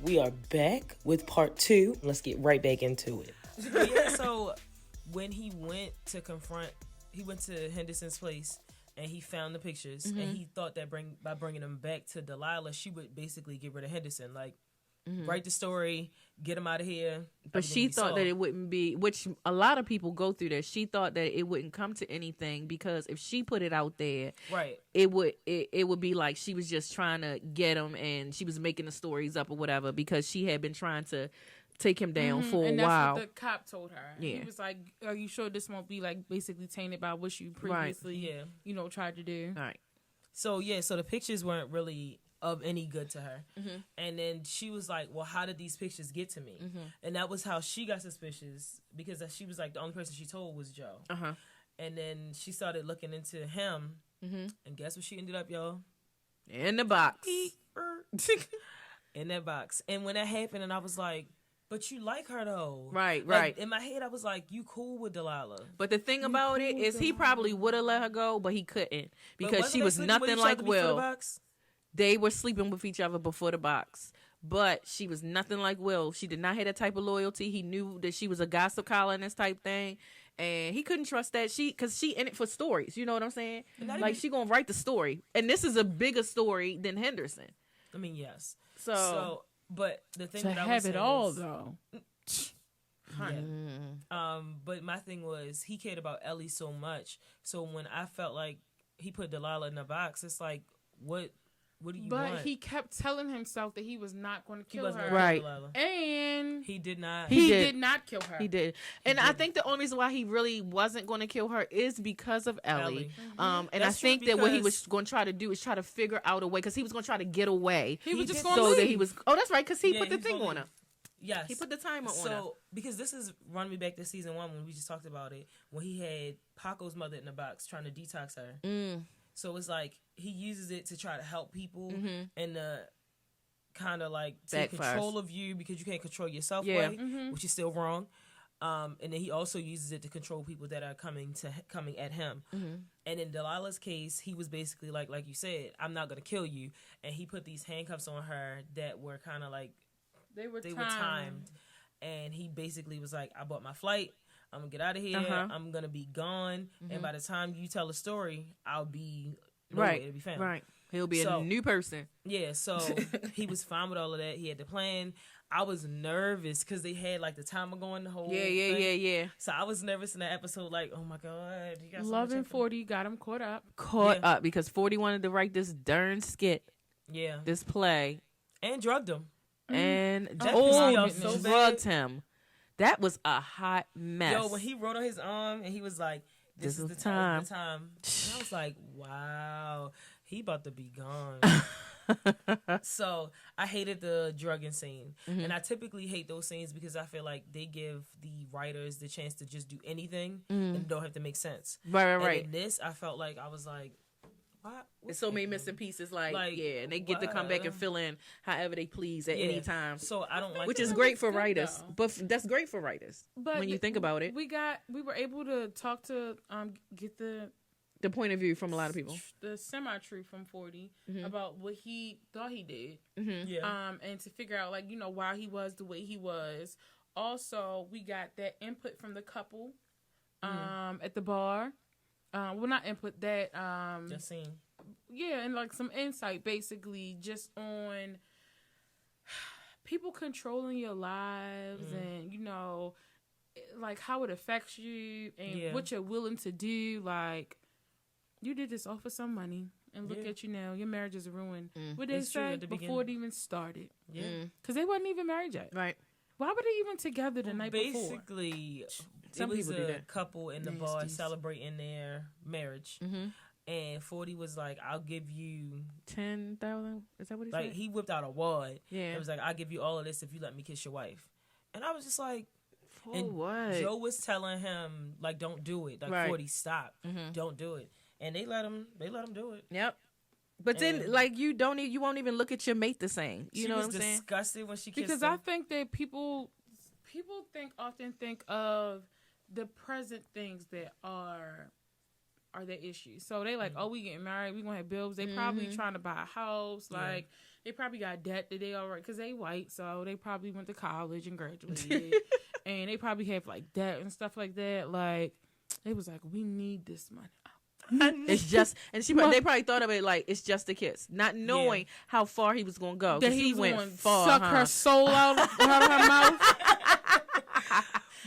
We are back with part 2. Let's get right back into it. Yeah, so when he went to Henderson's place and he found the pictures, and he thought that by bringing them back to Delilah, she would basically get rid of Henderson. Like, write the story, get him out of here. But she thought that it wouldn't be, which a lot of people go through that. She thought that it wouldn't come to anything because if she put it out there, right, it would be like she was just trying to get him and she was making the stories up or whatever because she had been trying to take him down for a and while. That's what the cop told her. Yeah. He was like, "Are you sure this won't be like basically tainted by what you previously, tried to do?" All right. So the pictures weren't really of any good to her. And then she was like, well, how did these pictures get to me? And that was how she got suspicious, because she was like, the only person she told was Joe. And then she started looking into him, and guess what she ended up, y'all? In the box. In that box. And when that happened, and I was like, but you like her though. Right. In my head, I was like, you cool with Delilah. But the thing about it is he probably would have let her go, but he couldn't because she was nothing like Will. They were sleeping with each other before the box, but she was nothing like Will. She did not have that type of loyalty. He knew that she was a gossip columnist type thing, and he couldn't trust that because she in it for stories. You know what I'm saying? Like she gonna write the story, and this is a bigger story than Henderson. I mean, yes. So but the thing to that I have was it all though. But my thing was he cared about Ellie so much. So when I felt like he put Delilah in the box, it's like, what do you want? But he kept telling himself that he was not going to kill her. Right. And he did not. He did not kill her. He did. And I think the only reason why he really wasn't going to kill her is because of Ellie. And That's I think that what he was because- going to try to do is try to figure out a way, because he was going to try to get away. He was just did- going to So leave. that he was, oh, that's right, because he Yeah, put the he was thing gonna on her. leave. Yes. He put the timer on her. So, because this is running me back to season 1 when we just talked about it, when he had Paco's mother in the box trying to detox her. So it's like he uses it to try to help people and kind of like take Backfires. control of you because you can't control yourself, Yeah. way, which is still wrong. And then he also uses it to control people that are coming at him. And in Delilah's case, he was basically like you said, I'm not gonna kill you, and he put these handcuffs on her that were kind of like They were timed, and he basically was like, I bought my flight. I'm gonna get out of here. I'm gonna be gone, and by the time you tell a story, I'll be nowhere to be found. Right. He'll be a new person. Yeah, so he was fine with all of that. He had the plan. I was nervous because they had like the timer going the whole thing. Yeah. So I was nervous in that episode, like, oh my God, you got so Love much and 40 got him caught up. Caught up because 40 wanted to write this darn skit, Yeah, this play, and drugged him. and That pissed me off so drugged bad. him. That was a hot mess. Yo, when he wrote on his arm and he was like, this is the time. And I was like, wow, he about to be gone. So I hated the drugging scene. And I typically hate those scenes because I feel like they give the writers the chance to just do anything and don't have to make sense. Right. And in this, I felt like I was like, what? There's so many missing pieces, and they get to what? come back and fill in however they please at any time. So I don't like Which that. is great for good, writers, though. but that's great for writers But when you think about it. We were able to talk to get the The point of view from a lot of people. the semi-truth from 40 about what he thought he did. Yeah. And to figure out why he was the way he was. Also, we got that input from the couple at the bar. Well, not input, that The scene. yeah, and like some insight basically just on people controlling your lives and like how it affects you and what you're willing to do. Like, you did this all for some money, and look at you now. Your marriage is ruined. What they That's true, say at the before it beginning. even started. Yeah. Because they wasn't even married yet. Right. Why were they even together the night before? Basically, Some it was people do a that. couple in the bar Nasties. celebrating their marriage. And 40 was like, I'll give you 10,000. Is that what he like said? he whipped out a wad. Yeah. It was like, I'll give you all of this if you let me kiss your wife. And I was just like, For and what? Joe was telling him like, don't do it. Like Right. 40, stop, don't do it. And they let him do it. Yep. But then, And- like, you won't even look at your mate the same. You She know was what I'm saying? disgusted when she kissed Because him. I think that people often think of the present things that are are their issues. So they like, oh, we getting married, we gonna have bills. They probably trying to buy a house. Like they probably got debt that they already, because they white, so they probably went to college and graduated, and they probably have like debt and stuff like that. Like they was like, we need this money. It's just, and they probably thought of it like it's just a kiss, not knowing how far he was gonna go. That he went far, suck her soul out of her mouth.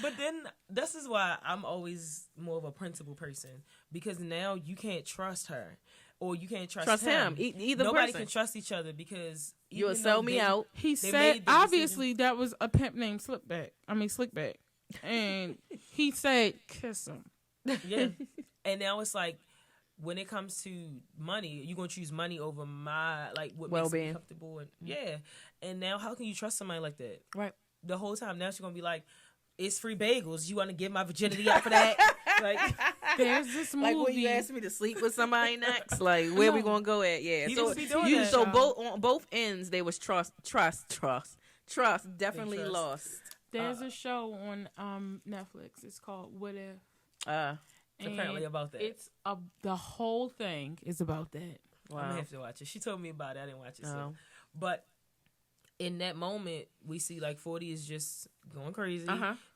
But then this is why I'm always more of a principled person, because now you can't trust her or you can't trust him. Either Nobody person can trust each other, because you'll sell me out. He said obviously that was a pimp named Slickback, and he said kiss him. Yeah. And now it's like, when it comes to money, you're going to choose money over my, like, what makes me comfortable. And, And now how can you trust somebody like that? Right. The whole time. Now she's going to be like, it's free bagels. You want to give my virginity up for that? Like, there's this movie. Like, when you ask me to sleep with somebody next, like, where we going to go at? Yeah. He So, be doing that, so on both ends, there was trust definitely lost. There's a show on Netflix. It's called What If? It's apparently about that. It's the whole thing is about that. Wow. I'm gonna have to watch it. She told me about it. I didn't watch it. So. But in that moment, we see like 40 is just going crazy,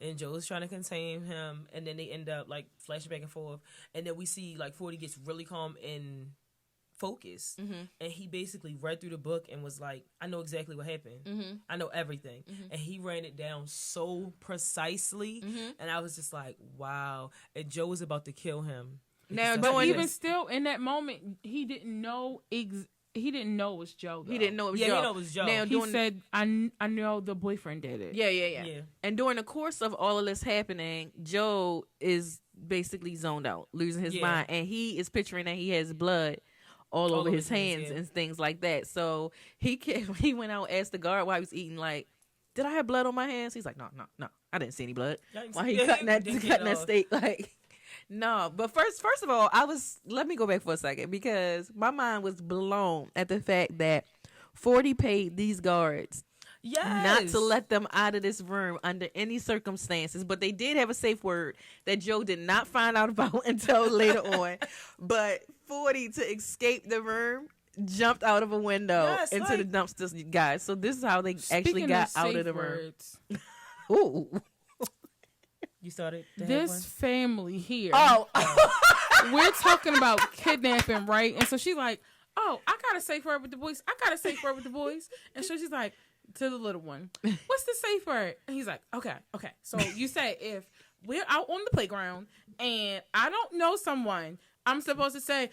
and Joe's trying to contain him, and then they end up like flashing back and forth, and then we see like 40 gets really calm and focused, and he basically read through the book and was like, I know exactly what happened. I know everything. And he ran it down so precisely, and I was just like, wow. And Joe was about to kill him. Now, but even still, in that moment, he didn't know he didn't know it was Joe, though. He didn't know it was Joe. He know it was Joe. Now, he said, I know the boyfriend did it. Yeah. And during the course of all of this happening, Joe is basically zoned out, losing his mind, and he is picturing that he has blood all over his hands and things like that. So he went out and asked the guard while he was eating, like, did I have blood on my hands? He's like, no, I didn't see any blood. While he cutting that steak, like, no. But first of all, let me go back for a second, because my mind was blown at the fact that 40 paid these guards not to let them out of this room under any circumstances. But they did have a safe word that Joe did not find out about until later on. But 40, to escape the room, jumped out of a window into the dumpsters, guys. So this is how they actually got out of the room. Ooh. You started this family here. Oh. We're talking about kidnapping, right? And so she's like, oh, I got a safe word with the boys. And so she's like, to the little one, what's the safe word? And he's like, okay. So you say, if we're out on the playground and I don't know someone, I'm supposed to say,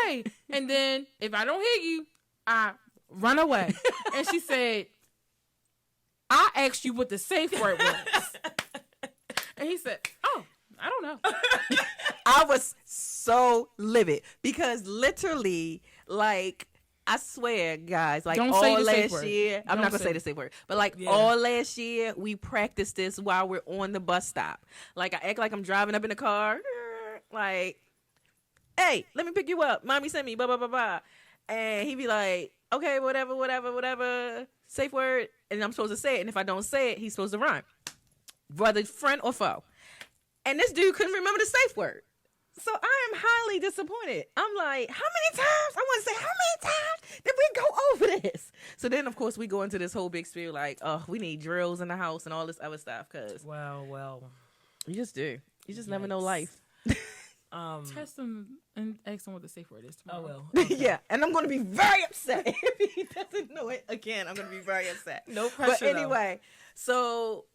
mommy. And then if I don't hear you, I run away. And she said, I asked you what the safe word was. And he said, oh, I don't know. I was so livid, because literally, like, I swear, guys, like, don't all last year, I'm not going to say the safe word, but like all last year, we practiced this while we're on the bus stop. Like, I act like I'm driving up in the car, like, hey, let me pick you up. Mommy sent me, blah, blah, blah, blah. And he'd be like, okay, whatever, safe word. And I'm supposed to say it. And if I don't say it, he's supposed to run. Whether friend or foe. And this dude couldn't remember the safe word. So I am highly disappointed. I'm like, how many times? I want to say, how many times did we go over this? So then, of course, we go into this whole big spiel like, oh, we need drills in the house and all this other stuff. Because, well. You just do. You just never know life. Test him and ask him what the safe word is tomorrow. Oh, well. Okay. Yeah, and I'm going to be very upset if he doesn't know it again. I'm going to be very upset. No pressure, But anyway, so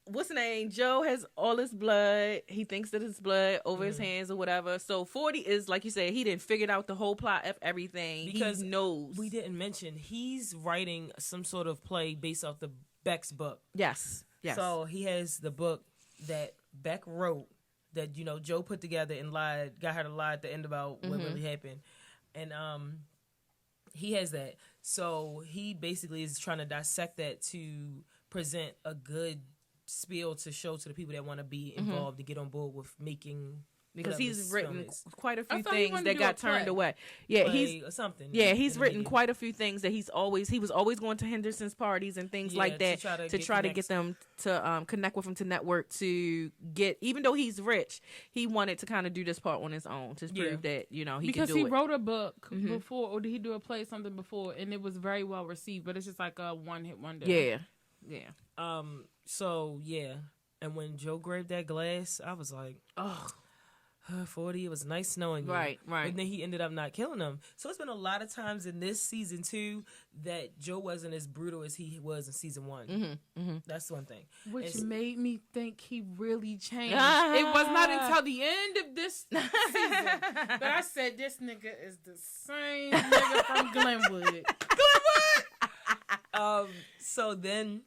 what's the name? Joe has all his blood. He thinks that it's blood over his hands or whatever. So 40 is, like you said, he didn't figure out the whole plot of everything. Because he knows. We didn't mention, he's writing some sort of play based off the Beck's book. Yes. So he has the book that Beck wrote that, Joe put together and got her to lie at the end about what really happened. And he has that. So he basically is trying to dissect that to present a good spiel to show to the people that want to be involved to get on board with making because he's written quite a few thought he things wanted that to do got a play. turned away. Yeah, Play or something. Yeah, he's written quite a few things that he was always going to Henderson's parties and things like that to try to get them to connect with him, to network, to get, even though he's rich, he wanted to kind of do this part on his own to prove that, he can do it. Because he wrote a book before, or did he do a play something before, and it was very well received, but it's just like a one-hit wonder. Yeah. So yeah, and when Joe grabbed that glass, I was like, oh, 40, it was nice knowing you. Right. And then he ended up not killing him. So it's been a lot of times in this season 2 that Joe wasn't as brutal as he was in season 1. That's one thing. Which made me think he really changed. It was not until the end of this season that I said, this nigga is the same nigga from Glenwood. So then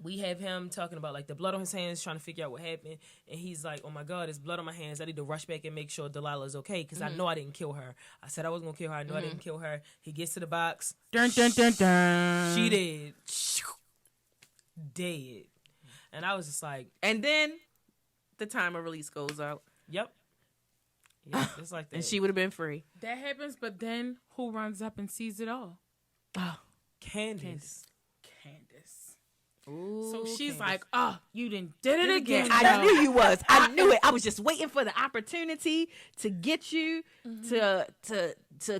we have him talking about like the blood on his hands, trying to figure out what happened, and he's like, "Oh my God, there's blood on my hands. I need to rush back and make sure Delilah is okay because I know I didn't kill her. I said I was gonna kill her. I know I didn't kill her." He gets to the box. Dun dun dun dun. She did. Dead. And I was just like, and then the timer release goes out. Yep. Yeah, just like that. And she would have been free. That happens, but then who runs up and sees it all? Candace. Ooh, So she's Candace. like, "Oh, you did it again." I knew you was. I knew it. I was just waiting for the opportunity to get you to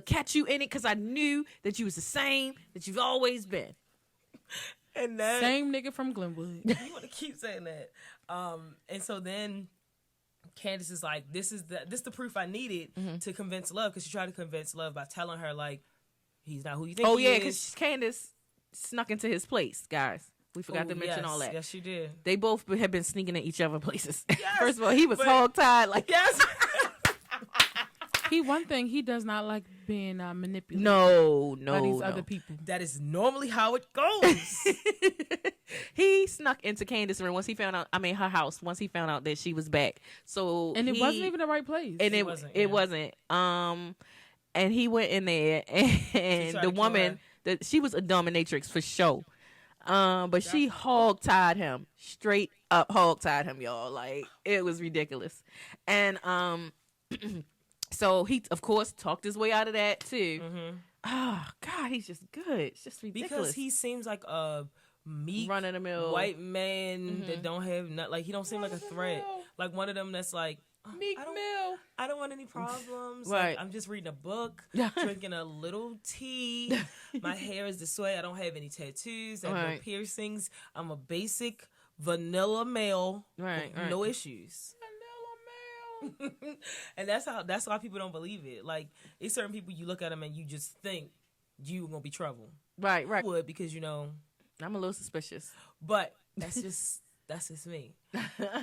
catch you in it because I knew that you was the same that you've always been. And that Same nigga from Glenwood. you want to keep saying that. And so then Candace is like, this the proof I needed to convince Love, because she tried to convince Love by telling her like he's not who you think he is. Because Candace snuck into his place, guys. We forgot to mention all that. Yes, she did. They both have been sneaking in each other's places. Yes, First of all, he was hog-tied. Like, yes. One thing, he does not like being manipulated. No, by these other people. That is normally how it goes. He snuck into Candace's room once he found out. Her house. Once he found out that she was back. So and it wasn't even the right place. And it wasn't. And he went in there, and the woman that she was a dominatrix for sure. But she hog-tied him, straight up hog-tied him, y'all. Like, it was ridiculous. And so he, of course, talked his way out of that too. Oh God, he's just good. It's just ridiculous. Because he seems like a meek, run-of-the-mill white man that don't have he don't seem like a threat. Like one of them that's like, Meek Mill. I don't want any problems. Right. Like, I'm just reading a book, drinking a little tea. My hair is this way. I don't have any tattoos. I have no piercings. I'm a basic vanilla male. Right. No issues. Vanilla male. And that's why people don't believe it. Like, it's certain people you look at them and you just think you gonna be trouble. Right. I would, because I'm a little suspicious. But that's just me.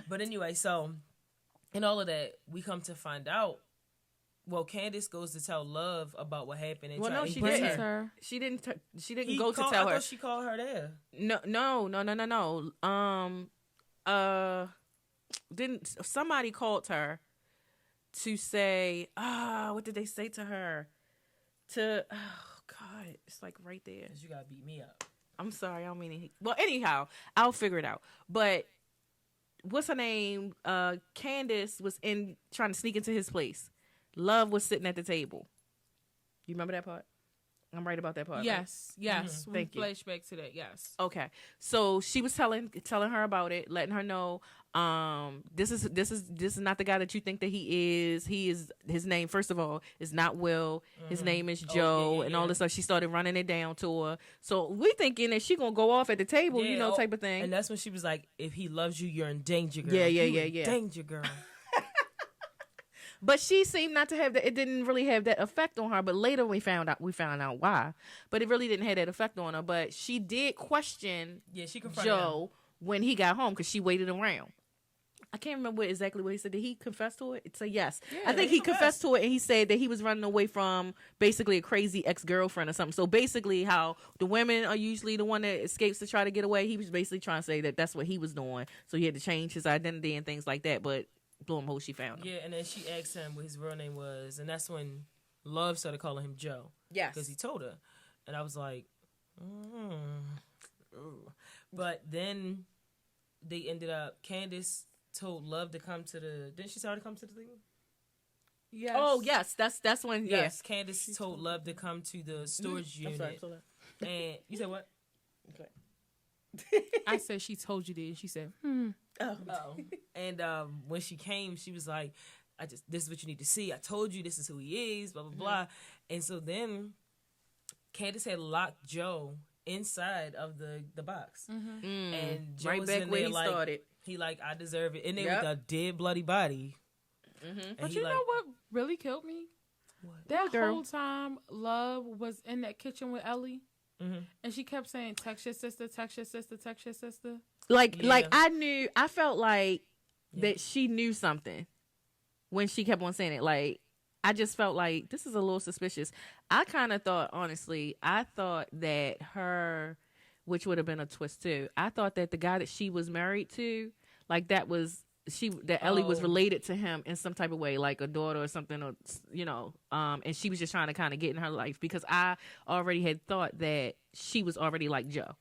But anyway, so in all of that, we come to find out. Well, Candace goes to tell Love about what happened. And No, she didn't. She didn't go to tell her. I thought she called her there. No. Didn't somebody called her to say? What did they say to her? God, it's like right there. 'Cause you gotta beat me up. I'm sorry, I don't mean it. Well, anyhow, I'll figure it out. But what's her name? Candace was trying to sneak into his place. Love was sitting at the table. You remember that part? I'm right about that part. Yes, right? yes. Mm-hmm. Thank you. Flashback to that. Yes. Okay, so she was telling her about it, letting her know, this is not the guy that you think that he is. His name, first of all, is not Will. His name is Joe, and all this stuff. She started running it down to her. So we thinking that she gonna go off at the table, type of thing. And that's when she was like, "If he loves you, you're in danger, girl. Yeah. Danger, girl." But she seemed not to have that. It didn't really have that effect on her. But later we found out why. But it really didn't have that effect on her. But she did question Joe when he got home because she waited around. I can't remember exactly what he said. Did he confess to it? So yes. Yeah, I think he confessed to it, and he said that he was running away from basically a crazy ex-girlfriend or something. So basically how the women are usually the one that escapes to try to get away. He was basically trying to say that that's what he was doing. So he had to change his identity and things like that. But blow him, she found him. Yeah, and then she asked him what his real name was, and that's when Love started calling him Joe. Yes. Because he told her. And I was like, But then they ended up, Candace told Love to come to the. Didn't she tell her to come to the thing? Yes. Oh yes, that's when. Yes, Candace told Love to come to the storage unit. I'm sorry. And you said what? Okay. I said she told you this. She said, Oh. And when she came, she was like, this is what you need to see. I told you this is who he is, blah, blah, blah. And so then Candace had locked Joe inside of the box. And Joe Right was back in where there he like, started. he like, I deserve it. And they with a dead, bloody body. And but he you like, know what really killed me? What? That Girl. whole time Love was in that kitchen with Ellie. And she kept saying, text your sister, text your sister, text your sister. Like Yeah. I felt like that she knew something when she kept on saying it. Like, I just felt like this is a little suspicious. I kind of thought, honestly, that her, which would have been a twist too. I thought that the guy that she was married to, like that Ellie was related to him in some type of way, like a daughter or something, or and she was just trying to kind of get in her life, because I already had thought that she was already like Joe.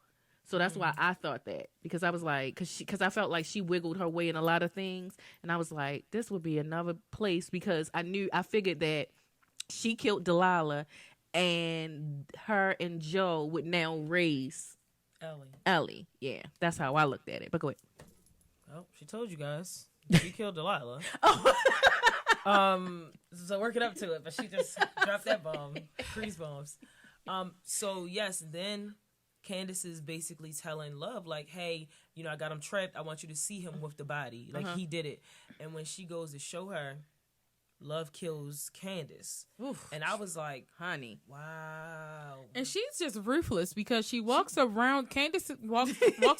So that's why I thought that, because I was like, because I felt like she wiggled her way in a lot of things, and I was like, this would be another place, because I figured that she killed Delilah, and her and Joe would now raise Ellie. Yeah, that's how I looked at it. But go ahead. Oh, she told you guys. She killed Delilah. So work it up to it, but she just dropped that bomb. Freeze bombs. So yes, then Candace is basically telling Love, like, hey, I got him trapped. I want you to see him with the body. Like, he did it. And when she goes to show her, Love kills Candace. Oof. And I was like, Honey. wow. And she's just ruthless, because she walks around. Candace walks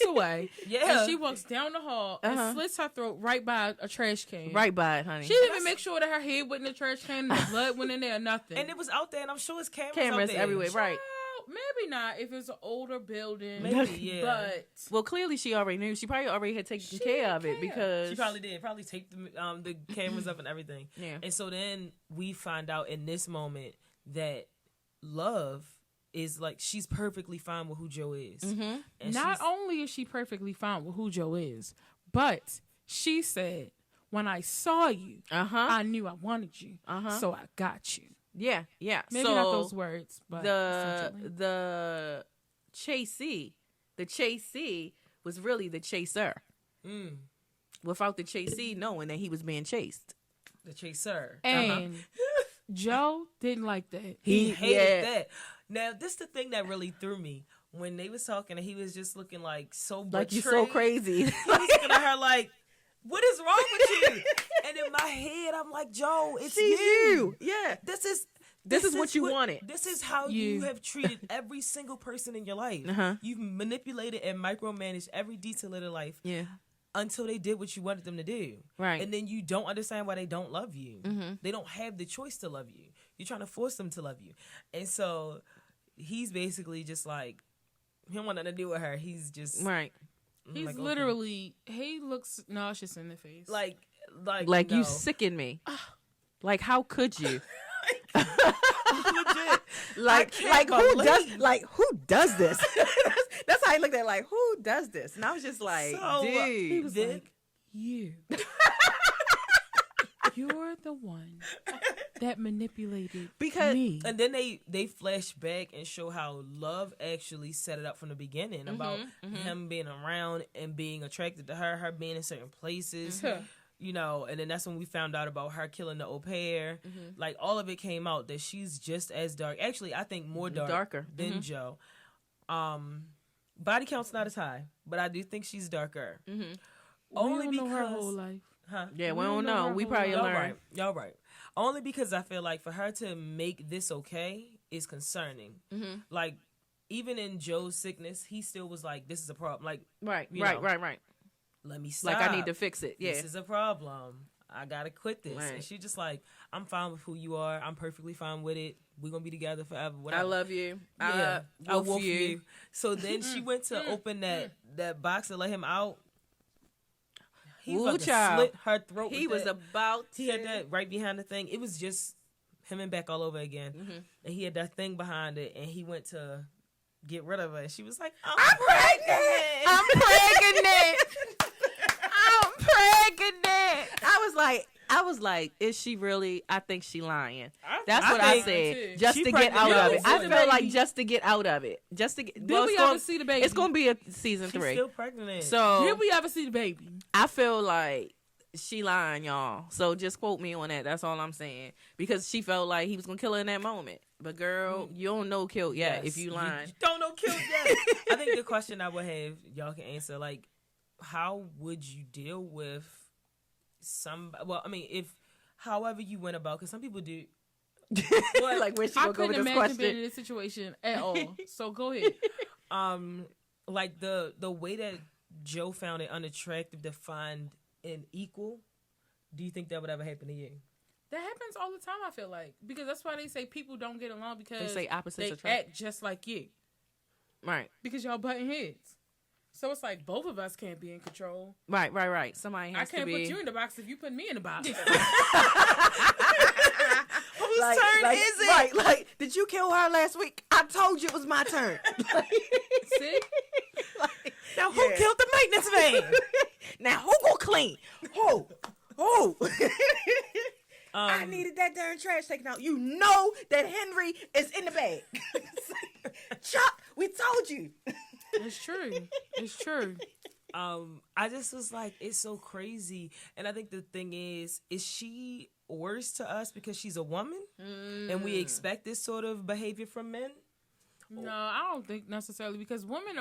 away. Yeah. And she walks down the hall and slits her throat right by a trash can. Right by it, honey. She didn't even make sure that her head wasn't in the trash can and the blood went in there or nothing. And it was out there, and I'm sure it's cameras Cameras out there. everywhere, right. Maybe not if it's an older building. Maybe, yeah. But Well, clearly she already knew. She probably already had taken care of it, because She probably did. Probably taped the cameras up and everything. Yeah. And so then we find out in this moment that Love is like, she's perfectly fine with who Joe is. And not only is she perfectly fine with who Joe is, but she said, when I saw you, I knew I wanted you. So I got you. Yeah. Maybe so not those words, but the chasee was really the chaser. Without the chasee knowing that he was being chased. The chaser. And Joe didn't like that. He hated that. Now, this is the thing that really threw me. When they was talking and he was just looking like so betrayed. Like, you're so crazy. He was looking at her like, what is wrong with you? And in my head, I'm like, Joe, it's you. Yeah. This is what you wanted. This is how you have treated every single person in your life. You've manipulated and micromanaged every detail of their life. Yeah. Until they did what you wanted them to do. Right. And then you don't understand why they don't love you. They don't have the choice to love you. You're trying to force them to love you. And so he's basically just like, he don't want nothing to do with her. He's just... Right. He's like, literally, he looks nauseous in the face. Like no. You sicken me. Like, how could you? Legit. like who does this? That's how I looked at it, like, who does this? And I was just like, So, dude. he was like, you. You're the one that manipulated me. And then they flash back and show how Love actually set it up from the beginning about him being around and being attracted to her being in certain places. And then that's when we found out about her killing the au pair. Like, all of it came out that she's just as dark. Actually, I think more darker than Joe. Body count's not as high, but I do think she's darker. Only we don't because know her whole life. Yeah, we don't know. We probably learn. Y'all right. Only because I feel like for her to make this okay is concerning. Like, even in Joe's sickness, he still was like, this is a problem. Like, right. Let me stop. Like, I need to fix it. Yeah. This is a problem. I gotta quit this. Right. And she just like, I'm fine with who you are. I'm perfectly fine with it. We're gonna be together forever. Whatever. I love you. Yeah. I wolf you. So then she went to open that box and let him out. He Ooh, was about to child. slit her throat. He was about to. He had that right behind the thing. It was just him and back all over again. And he had that thing behind it, and he went to get rid of her. And she was like, I'm pregnant. I'm pregnant. I'm pregnant. I was like, is she really? I think she lying. That's what I said. Just She to get out pregnant. of it. No, I the feel like baby. just to get out of it. Just to get. Did we ever see the baby? It's gonna be a season She's 3. still pregnant. So Did we ever see the baby? I feel like she lying, y'all. So just quote me on that. That's all I'm saying. Because she felt like he was gonna kill her in that moment. But girl, you don't know killed yet if you lying. You don't know killed yet. I think the question I would have, y'all can answer, like, how would you deal with well, I mean, if however you went about, because some people do. What? Like, where she I gonna go couldn't with this imagine being question? in this situation at all. So go ahead. Like the way that Joe found it unattractive to find an equal. Do you think that would ever happen to you? That happens all the time, I feel like. Because that's why they say people don't get along because They say opposites they attract. act just like you. Right. Because y'all butting heads. So it's like both of us can't be in control. Right. Somebody has I can't to be. put you in the box if you put me in the box. Whose turn is it? Right, like, did you kill her last week? I told you it was my turn. See? Now who killed the maintenance man? Now who gonna clean? Who? I needed that darn trash taken out. You know that Henry is in the bag. Chuck, we told you. It's true. It's true. I just was like, it's so crazy. And I think the thing is she worse to us because she's a woman and we expect this sort of behavior from men? No, I don't think necessarily because women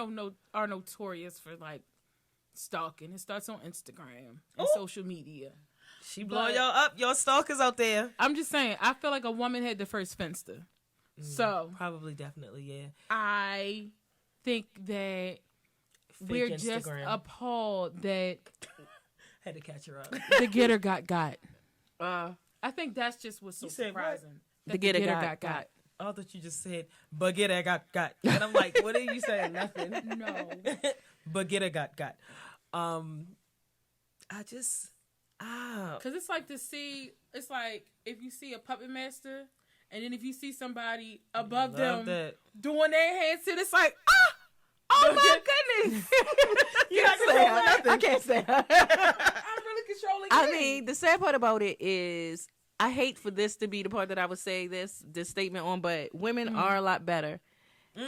are notorious for like stalking. It starts on Instagram and social media. She blowing y'all up, y'all stalkers out there. I'm just saying, I feel like a woman had the first finster. So Probably, definitely, yeah. I think that we're Fake just Instagram. appalled that Had to catch her up. the getter got. I think that's just what's so You said what? surprising. The That getter got. I thought you just said, baguette got. And I'm like, what are you saying? Nothing. No. Baguette got. Because it's like it's like if you see a puppet master and then if you see somebody above them that. doing their hands to it, it's like, oh my goodness. You can't say nothing. I can't say. I'm really controlling I you. mean, the sad part about it is I hate for this to be the part that I would say this statement on, but women are a lot better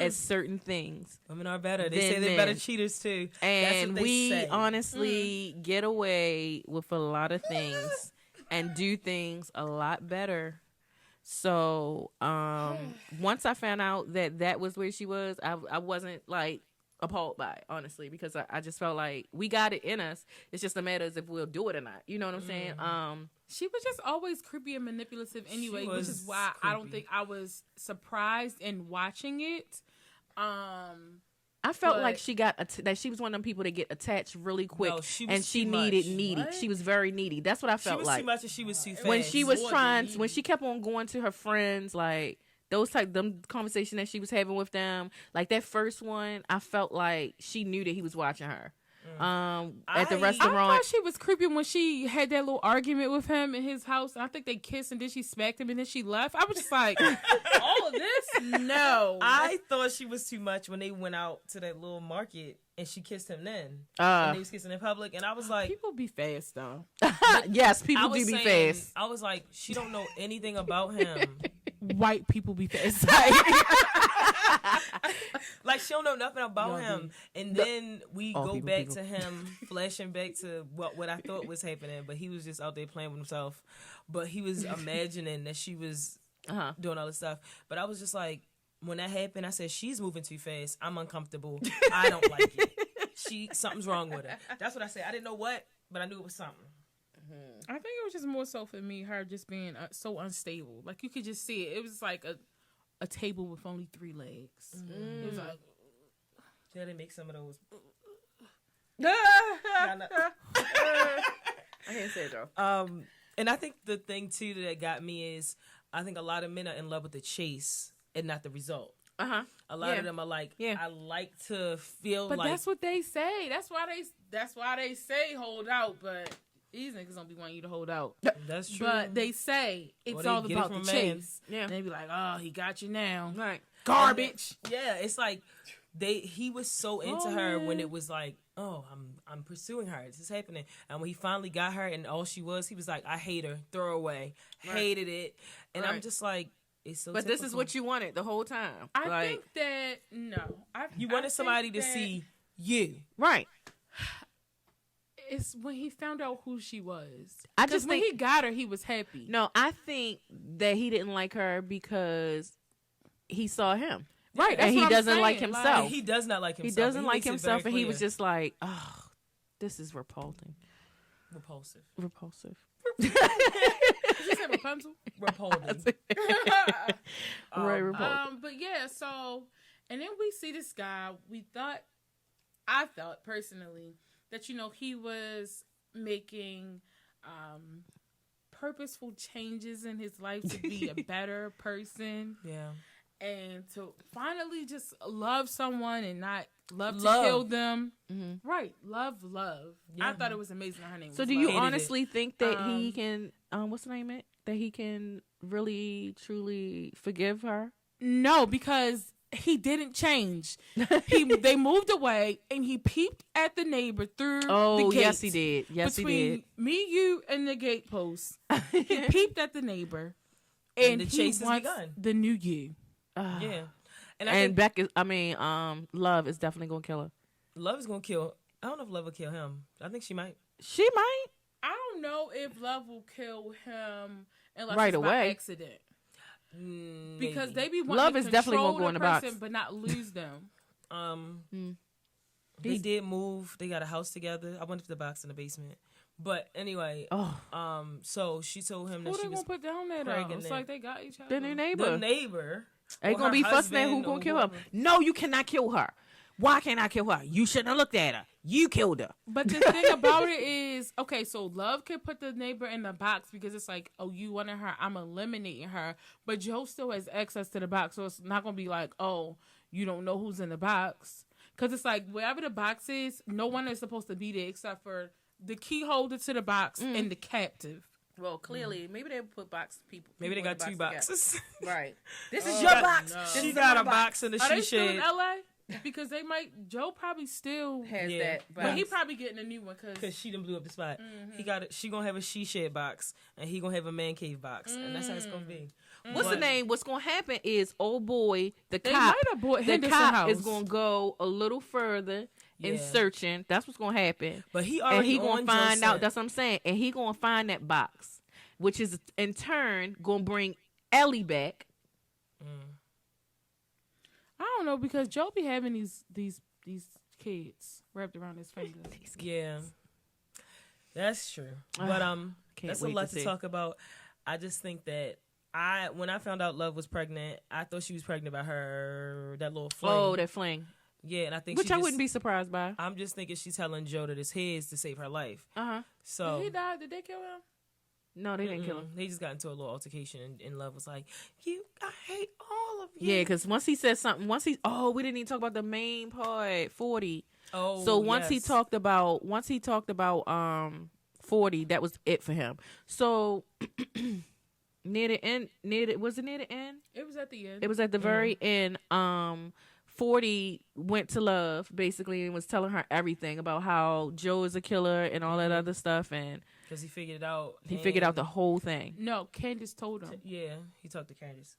at certain things. Women are better. They Than say they're men. better cheaters too. That's And what they we say. honestly get away with a lot of things and do things a lot better. So once I found out that was where she was, I wasn't like appalled by it, honestly, because I just felt like we got it in us. It's just a matter of if we'll do it or not. You know what I'm saying? She was just always creepy and manipulative anyway, She which was is why I don't creepy. think I was surprised in watching it. I felt But- like she got that she was one of them people that get attached really quick, No, she was and she too needed much. needy. What? she was very needy. That's what I She felt was like. too much and she was too fast. When she was More trying, than when needy. she kept on going to her friends, like them conversation that she was having with them, like that first one, I felt like she knew that he was watching her. At the I I restaurant. thought she was creepy when she had that little argument with him in his house. And I think they kissed and then she smacked him and then she left. I was just like, all of this? No. I thought she was too much when they went out to that little market and she kissed him then. And they was kissing in public. And I was like, People be fast though. Yes, I people was do be saying- fast. I was like, she don't know anything about him. White people be fast. Like, she don't know nothing about Y'all him. And then we All go people, back people. to him, flashing back to what I thought was happening. But he was just out there playing with himself. But he was imagining that she was doing all this stuff. But I was just like, when that happened, I said, she's moving too fast. I'm uncomfortable. I don't like it. Something's wrong with her. That's what I said. I didn't know what, but I knew it was something. I think it was just more so for me, her just being so unstable. Like you could just see it. It was like a table with only 3 legs. It was like, Yeah, they make some of those. I can't say it though. And I think the thing too that got me is I think a lot of men are in love with the chase and not the result. A lot of them are like, I like to feel but like that's what they say. That's why they say hold out. But these niggas don't be wanting you to hold out. that's true. But they say it's they all get it about from the a man. chase. Yeah. And they be like, oh, he got you now. Right. Garbage. Yeah, it's like he was so into her when it was like oh, I'm pursuing her. This is happening. And when he finally got her and all she was, he was like, I hate her. Throw her away. Right. Hated it. And I'm just like, it's so But typical. this is what you wanted the whole time. I think that, no. You wanted somebody to see you. Right. It's when he found out who she was. I just when think he got her, he was happy. No, I think that he didn't like her because he saw him. Right. And he doesn't like saying. himself. He does not like himself. He doesn't like makes it himself, very and he was clear. just like, oh, this is repulsing. repulsive. Repulsive. Did you say Rapunzel? Repulsive. Right, repulsive. But yeah, so, and then we see this guy. I thought personally that, you know, he was making purposeful changes in his life to be a better person. Yeah. And to finally just love someone and not love to kill them. Mm-hmm. Right. Love. Yeah. I thought it was amazing. Her name was So do you Love. honestly think that he can, what's the name of it? That he can really, truly forgive her? No, because he didn't change. They moved away, and he peeped at the neighbor through the gate. Yes, he did. Yes, he did. Between me, you, and the gatepost, he peeped at the neighbor, and the he chase has wants begun. the new you. Yeah. And Beck is, Love is definitely gonna kill her. Love is gonna kill. I don't know if Love will kill him. I think she might. She might. I don't know if Love will kill him unless Right it's by away. accident. Because they be wanting Love to is definitely control gonna go in the the box. person, but not lose them. They did move. They got a house together. I went to the box in the basement. But anyway, so she told him that Who she they was gonna put down there though? pregnant. It's like they got each other. Then their neighbor. the neighbor. They or gonna her be fussing at who husband gonna or kill her. whoever. No, you cannot kill her. Why can't I kill her? You shouldn't have looked at her. You killed her. But the thing about it is, okay, so Love can put the neighbor in the box because it's like, oh, you wanted her, I'm eliminating her. But Joe still has access to the box, so it's not going to be like, oh, you don't know who's in the box. Because it's like, wherever the box is, no one is supposed to be there except for the key holder to the box and the captive. Well, clearly, maybe they put box people. Maybe they got two boxes. Right. This is your box. No. She got a box in the Are they she still in shed. LA? Because they might, Joe probably still Has Yeah. that. but he probably getting a new one Because she done blew up the spot. He got it. She gonna have a she shed box, and he gonna have a man cave box, and that's how it's gonna be. What's the name? What's gonna happen is old boy, the They cop. might have bought The Henderson cop House. is gonna go a little further in Yeah. searching. That's what's gonna happen. But he And already he gonna on find Joe out. scent. That's what I'm saying. And he gonna find that box, which is in turn gonna bring Ellie back. I don't know, because Joe be having these kids wrapped around his finger. Yeah, that's true. But that's a wait lot to to see. talk about. I just think that when I found out Love was pregnant, I thought she was pregnant by that little fling. Oh, that fling. Yeah, and I think Which she I wouldn't be surprised by. I'm just thinking she's telling Joe that it's his to save her life. So Did he die? Did they kill him? No, they didn't kill him. They just got into a little altercation, and Love was like, I hate all of you. Yeah, because once he said something, we didn't even talk about the main part, 40. Oh, So once he yes. talked about 40, that was it for him. So near the end, was it near the end? It was at the end. It was at the very end. 40 went to Love basically and was telling her everything about how Joe is a killer and all that other stuff, and because he figured it out. he figured out the whole thing. No, Candace told him. Yeah, he talked to Candace.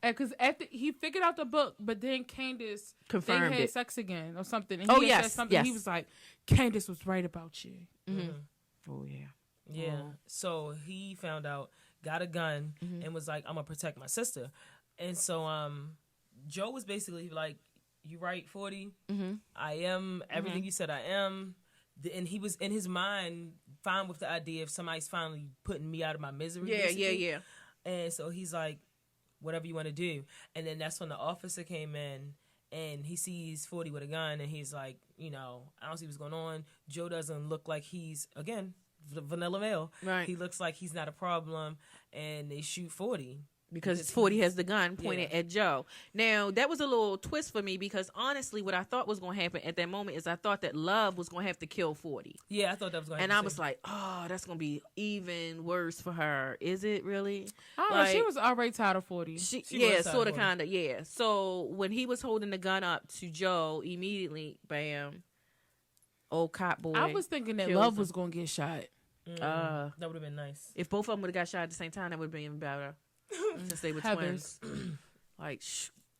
Because after he figured out the book, but then Candace Confirmed they had it. sex again or something. And Oh, he had yes, said something. yes. He was like, Candace was right about you. Oh yeah. Yeah. So he found out, got a gun, and was like, I'm gonna protect my sister. And so Joe was basically like, you right, 40. I am everything you said I am. And he was in his mind fine with the idea of somebody's finally putting me out of my misery. basically. Yeah. And so he's like, whatever you want to do. And then that's when the officer came in and he sees 40 with a gun and he's like, I don't see what's going on. Joe doesn't look like he's, again, vanilla male. Right. He looks like he's not a problem, and they shoot 40. Because 40 has the gun pointed at Joe. Now, that was a little twist for me because honestly, what I thought was going to happen at that moment is I thought that Love was going to have to kill 40. Yeah, I thought that was going to And happen. I was like, oh, that's going to be even worse for her. Is it really? I don't know. She was already tired of 40. She Yeah, was sort of, tired. kind of, yeah. So when he was holding the gun up to Joe, immediately, bam, old cop boy. I was thinking that kills Love him. was gonna get shot. That would have been nice. If both of them would have got shot at the same time, that would have been even better. Since they were twins. Like,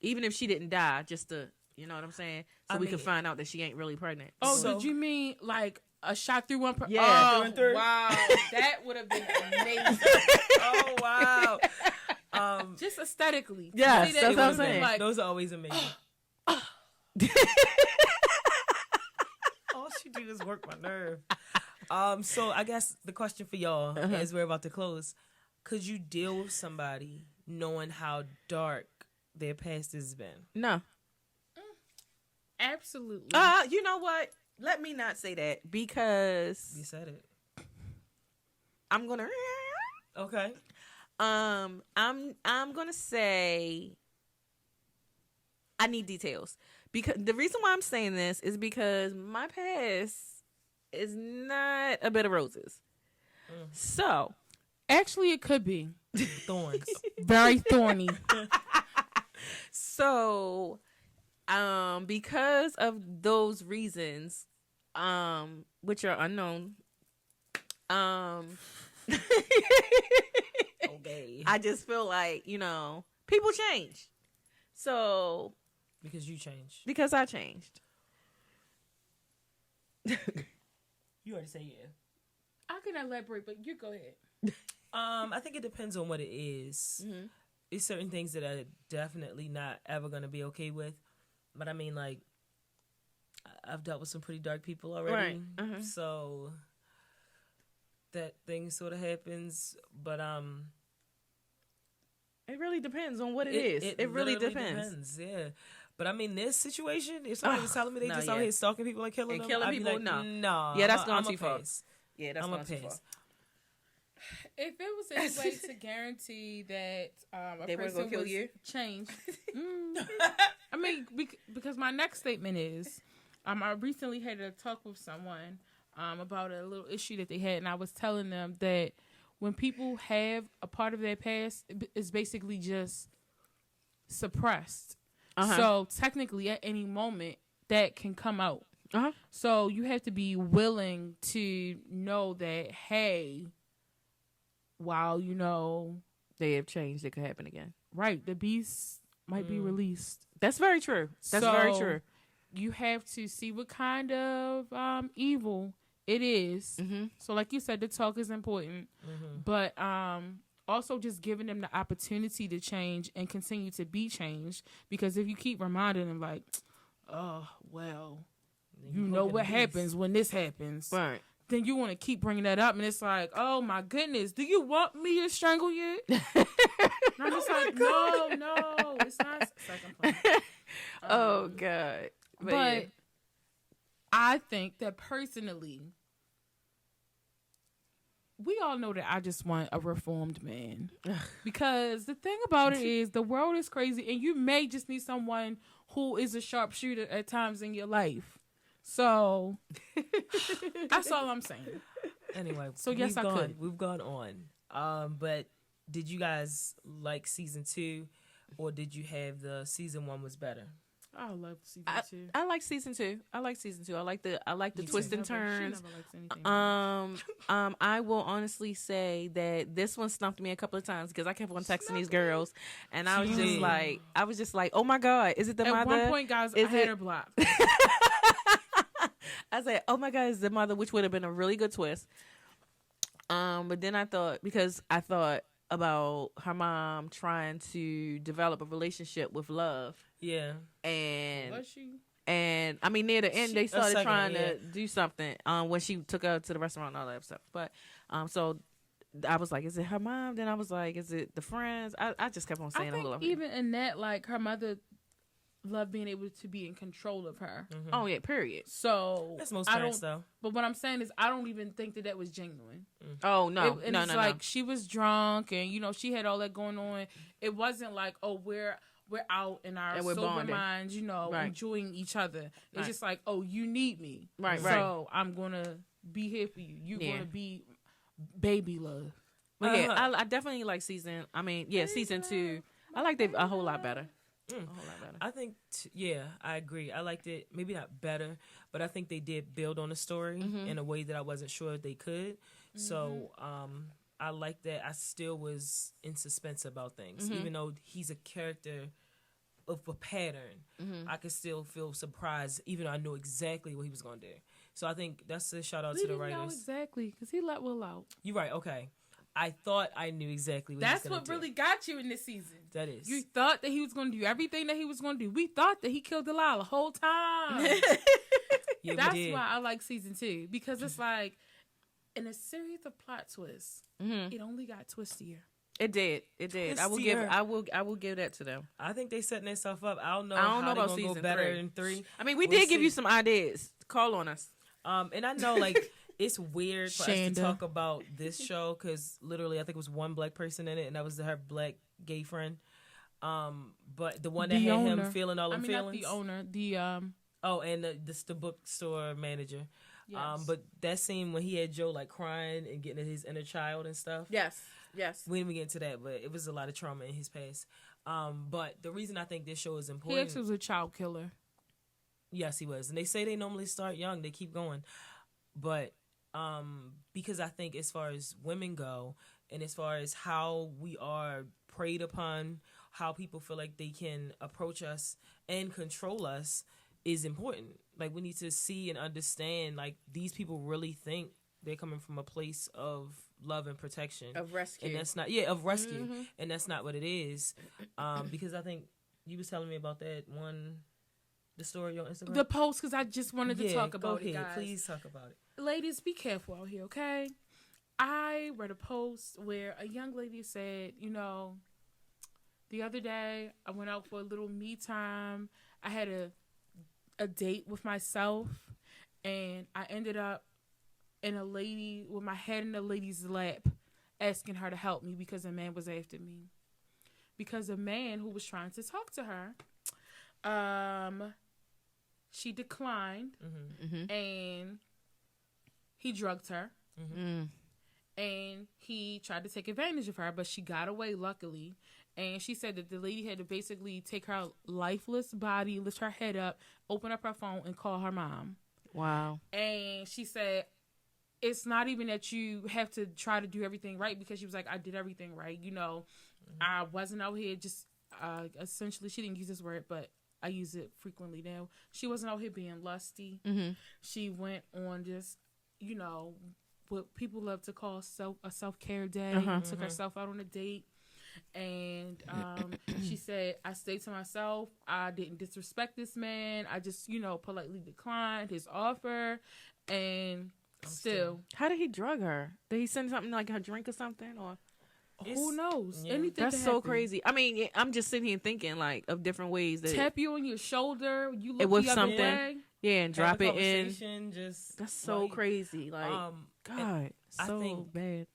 even if she didn't die, just to, you know what I'm saying? So we could find out that she ain't really pregnant. Oh, So- did you mean like a shot through one? Yeah. Oh, Through and through. wow, that would have been amazing. Oh wow. Just aesthetically. Yes, See that's it what I'm would've been saying. Like, Those are always amazing. All she do is work my nerve. So I guess the question for y'all, as we're about to close, could you deal with somebody knowing how dark their past has been? No. absolutely. You know what? Let me not say that because You said it. I'm gonna. Okay. I'm gonna say I need details because the reason why I'm saying this is because my past is not a bed of roses. So Actually, it could be Thorns. very thorny. So, because of those reasons, which are unknown, Okay. I just feel like, people change. So, Because you changed. because I changed. You already say yeah. I can elaborate, but you go ahead. I think it depends on what it is. Mm-hmm. It's certain things that I'm definitely not ever gonna be okay with. But I mean, like, I've dealt with some pretty dark people already, Right. Uh-huh. so that thing sort of happens. But It really depends on what it is. It really literally depends. Yeah. But I mean, this situation, if somebody was telling me they no, just yeah. out here stalking people and killing And them, killing I'd be people, like, no. no. Yeah, that's I'm going a too far. pass. Yeah, that's I'm a going too far. pass. If it was any way to guarantee that a They weren't person gonna kill was you? changed, I mean, because my next statement is, I recently had a talk with someone about a little issue that they had, and I was telling them that when people have a part of their past, it's basically just suppressed. Uh-huh. So technically, at any moment, that can come out. Uh-huh. So you have to be willing to know that, hey, while They have changed. It could happen again. right, the beast might be released. That's very true. That's very true. You have to see what kind of evil it is. Mm-hmm. So, like you said, the talk is important, but also just giving them the opportunity to change and continue to be changed. Because if you keep reminding them, like, oh well, you know what happens when this happens, Right. then you want to keep bringing that up, and it's like, oh my goodness, do you want me to strangle you? And I'm just like, no, it's not. It's like I'm playing. Oh God. But yeah. I think that personally, we all know that I just want a reformed man. Because the thing about it is the world is crazy, and you may just need someone who is a sharpshooter at times in your life. So that's all I'm saying. Anyway, So yes, we've gone on. But did you guys like season 2, or did you have the season 1 was better? I love season 2. I like season 2. I like the twist and turns. I will honestly say that this one stumped me a couple of times because I kept on texting these girls, and I was just like, oh my God, is it the At mother? one point, guys, I had her blocked. I said, oh my God, is the mother, which would have been a really good twist. But then I thought about her mom trying to develop a relationship with Love. Yeah. And Was she? And I mean, near the end, they started second, trying yeah. to do something. When she took her to the restaurant and all that stuff. But so I was like, is it her mom? Then I was like, is it the friends? I just kept on saying I a whole lot. think even in that, like, her mother loved being able to be in control of her. Oh yeah, period. So That's most I parents, don't. though. But what I'm saying is, I don't even think that was genuine. Oh no, And no, it's no, like no. she was drunk, and she had all that going on. It wasn't like, oh, we're out in our And we're sober bonding. minds, Right. enjoying each other. It's Right. just like, oh, you need me, Right, so I'm gonna be here for you. You're Yeah. gonna be baby love. But yeah, I definitely like season 2. I liked it a whole lot better. A whole lot better. I think, I agree. I liked it. Maybe not better, but I think they did build on the story in a way that I wasn't sure they could. So, I like that. I still was in suspense about things, even though he's a character of a pattern. I could still feel surprised, even though I knew exactly what he was going to do. So I think that's a shout out to the writers. Know exactly, because he let Will out. You're right. Okay. I thought I knew exactly what That's he was what do. really got you in this season. That is. You thought that he was going to do everything that he was going to do. We thought that he killed Delilah the whole time. Yeah, that's why I like season 2, because it's like, in a series of plot twists, it only got twistier. It did. I will give that to them. I think they setting themselves up. I don't know how they're about gonna go better than 3. I mean, we did give you some ideas. Call on us. And I know, like, it's weird for us to talk about this show because literally I think it was one black person in it, and that was her black gay friend. But the one that had him feeling all the feelings. Not the owner. The and the bookstore manager. Yes. But that scene when he had Joe like crying and getting his inner child and stuff. Yes. We didn't get into that, but it was a lot of trauma in his past. But the reason I think this show is important. He actually was a child killer. Yes, he was. And they say they normally start young. They keep going. But because I think as far as women go and as far as how we are preyed upon, how people feel like they can approach us and control us is important. Like, we need to see and understand, like, these people really think they're coming from a place of love and protection. Of rescue. And that's not, of rescue. And that's not what it is. Because I think you was telling me about that one, the story on Instagram. The post, because I just wanted to talk about it, guys. Please talk about it. Ladies, be careful out here, okay? I read a post where a young lady said, the other day I went out for a little me time. I had a date with myself, and I ended up with my head in a lady's lap, asking her to help me because a man was after me. Because a man who was trying to talk to her, she declined, and he drugged her, and he tried to take advantage of her, but she got away, luckily. And she said that the lady had to basically take her lifeless body, lift her head up, open up her phone, and call her mom. Wow. And she said, it's not even that you have to try to do everything right, because she was like, I did everything right. I wasn't out here just, essentially, she didn't use this word, but I use it frequently now. She wasn't out here being lusty. She went on just, what people love to call a self-care day. Took herself out on a date. And she said, I stayed to myself. I didn't disrespect this man. I just, politely declined his offer. And still. How did he drug her? Did he send something like her drink or something? Or who knows? Yeah. Anything. That's so crazy. I mean, I'm just sitting here thinking like of different ways that tap you on your shoulder. You look it was the other something. way. Yeah, and drop it in. Just that's so crazy. Like, God, so I think bad.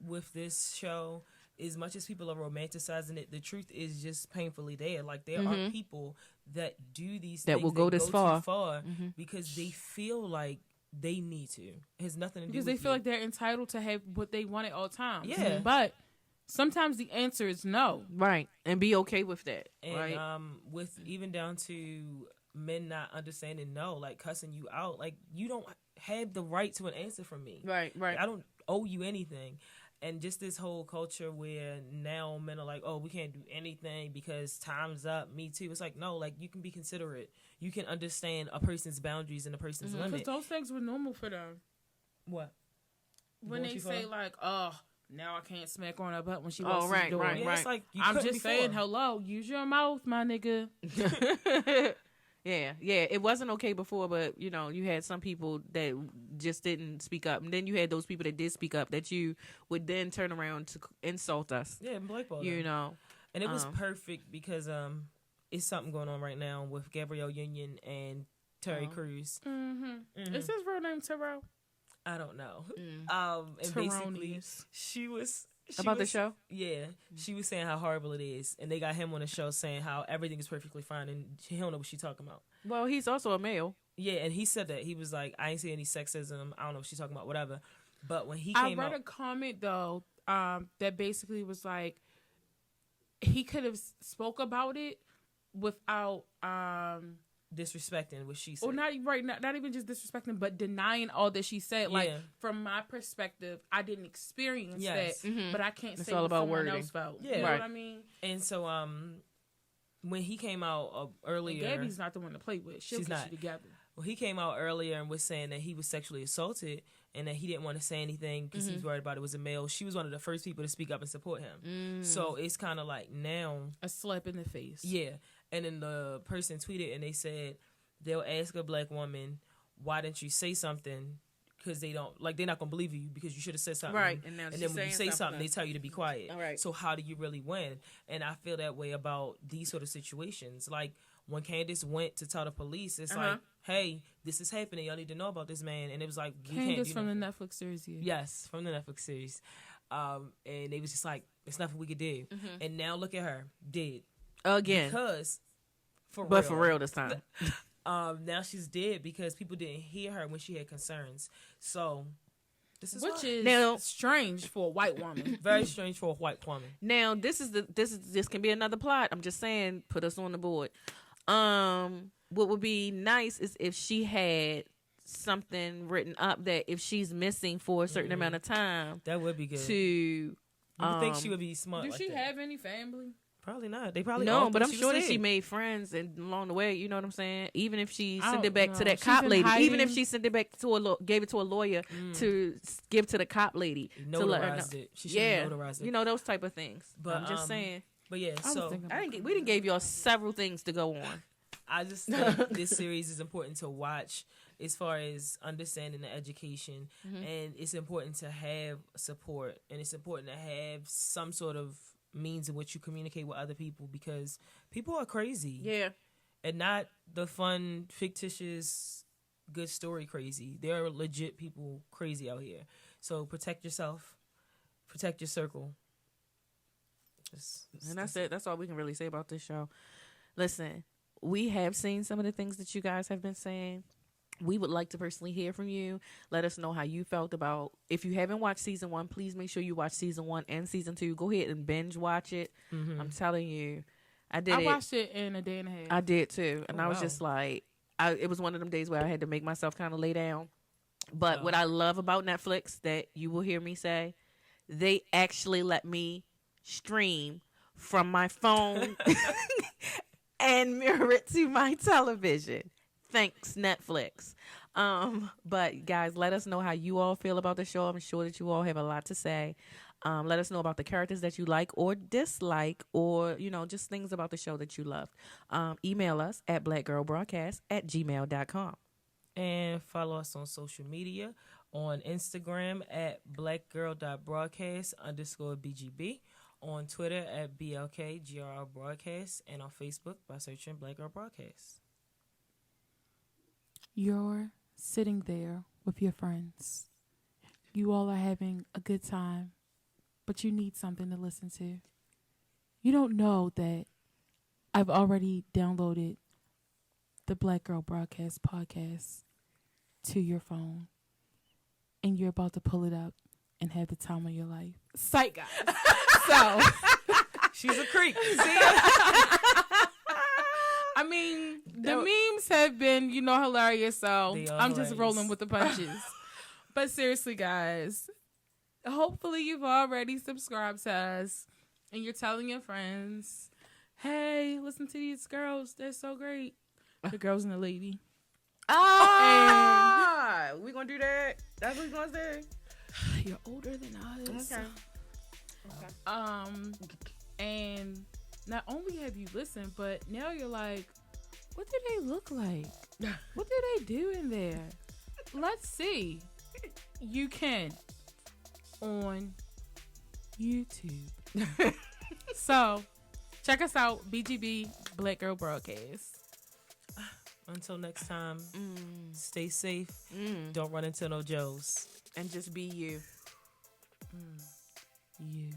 With this show, as much as people are romanticizing it, the truth is just painfully there. Like, there are people that do these that things will go this far, too far because they feel like they need to. It has nothing to do because with they feel like they're entitled to have what they want at all times. Yeah, but sometimes the answer is no. Right, and be okay with that. And right, with even down to men not understanding no, like cussing you out, like you don't have the right to an answer from me. Right. Like, I don't owe you anything. And just this whole culture where now men are like, oh, we can't do anything because time's up. Me too. It's like, no, like, you can be considerate. You can understand a person's boundaries and a person's limit. Because those things were normal for them. What? When they say like, oh, now I can't smack on her butt when she walks right, through the door. right, yeah, right. It's like, I'm just saying, hello, use your mouth, my nigga. Yeah, it wasn't okay before, but you had some people that just didn't speak up, and then you had those people that did speak up that you would then turn around to insult us. Yeah, blackball. And it was perfect because it's something going on right now with Gabrielle Union and Terry Crews. Is his real name Terrell? I don't know. And Terronius. basically, she was the show. Yeah, she was saying how horrible it is, and they got him on the show saying how everything is perfectly fine, and he don't know what she's talking about. Well, he's also a male. Yeah, and he said that he was like, I ain't see any sexism. I don't know what she's talking about, whatever. But when he came out, I read a comment though that basically was like he could have spoke about it, without disrespecting what she said. or not even just disrespecting, but denying all that she said. Like from my perspective, I didn't experience that, but I can't say all what about someone wording. else felt. Yeah. You know what I mean? And so when he came out earlier, And Gabby's not the one to play with. She'll She's get not. you together. well, he came out earlier and was saying that he was sexually assaulted and that he didn't want to say anything because he was worried about it was a male. She was one of the first people to speak up and support him. So it's kind of like now A slap in the face. yeah. And then the person tweeted and they said they'll ask a black woman, why didn't you say something? Because they don't, like, they're not going to believe you because you should have said something. Right. And now then she's when you say saying something, they tell you to be quiet. All right. So how do you really win? And I feel that way about these sort of situations. Like, when Candace went to tell the police, it's like, hey, this is happening. Y'all need to know about this man. And it was like, we Candace can't do from nothing. the Netflix series. Yeah. Yes, from the Netflix series. And they was just like, it's nothing we could do. And now look at her, dead. Again. Because, for real this time. now she's dead because people didn't hear her when she had concerns. So, this is Which why. is Now- strange for a white woman. Very strange for a white woman. Now this can be another plot. I'm just saying, put us on the board. What would be nice is if she had something written up that if she's missing for a certain amount of time, That would be good. to You would think she would be smart. Does like she that. have any family? Probably not. They probably no, all but thought I'm she sure was that she dead. made friends and along the way, you know what I'm saying. Even if she I sent it don't back to know. that She's cop in lady, even if hiding. she sent it back to gave it to a lawyer to give to the cop lady to let her know. Notarized it. She should have notarized it. You know those type of things. But, I'm just saying. But yeah, I was so thinking We didn't gave y'all several things to go on. I just think this series is important to watch as far as understanding the education, and it's important to have support, and it's important to have some sort of means in which you communicate with other people because people are crazy. Yeah. And not the fun, fictitious, good story crazy. There are legit people crazy out here. So protect yourself, protect your circle. And that's it. That's all we can really say about this show. Listen, we have seen some of the things that you guys have been saying. We would like to personally hear from you. Let us know how you felt about. If you haven't watched season 1, please make sure you watch season 1 and season 2. Go ahead and binge watch it. I'm telling you, I watched it in a day and a half. I did too, and I was wow. just like, it was one of them days where I had to make myself kind of lay down. But what I love about Netflix that you will hear me say, they actually let me stream from my phone and mirror it to my television. Thanks, Netflix. But guys, let us know how you all feel about the show. I'm sure that you all have a lot to say. Let us know about the characters that you like or dislike, or, you know, just things about the show that you loved. Email us at blackgirlbroadcast@gmail.com. And follow us on social media on Instagram at blackgirl.broadcast_BGB, on Twitter at BLKGRR Broadcast, and on Facebook by searching Black Girl Broadcast. You're sitting there with your friends. You all are having a good time, but you need something to listen to. You don't know that I've already downloaded the Black Girl Broadcast podcast to your phone, and you're about to pull it up and have the time of your life. Sight, guys. So, She's a creep. See? I mean, the memes have been, hilarious, so They are I'm just hilarious. rolling with the punches. But seriously, guys, hopefully you've already subscribed to us and you're telling your friends, hey, listen to these girls. They're so great. The girls and the lady. We gonna do that? That's what we gonna say? You're older than us. Okay. And not only have you listened, but now you're like, what do they look like? What do they do in there? Let's see. You can on YouTube. So check us out, BGB Black Girl Broadcast. Until next time, stay safe. Don't run into no Joes. And just be you. You.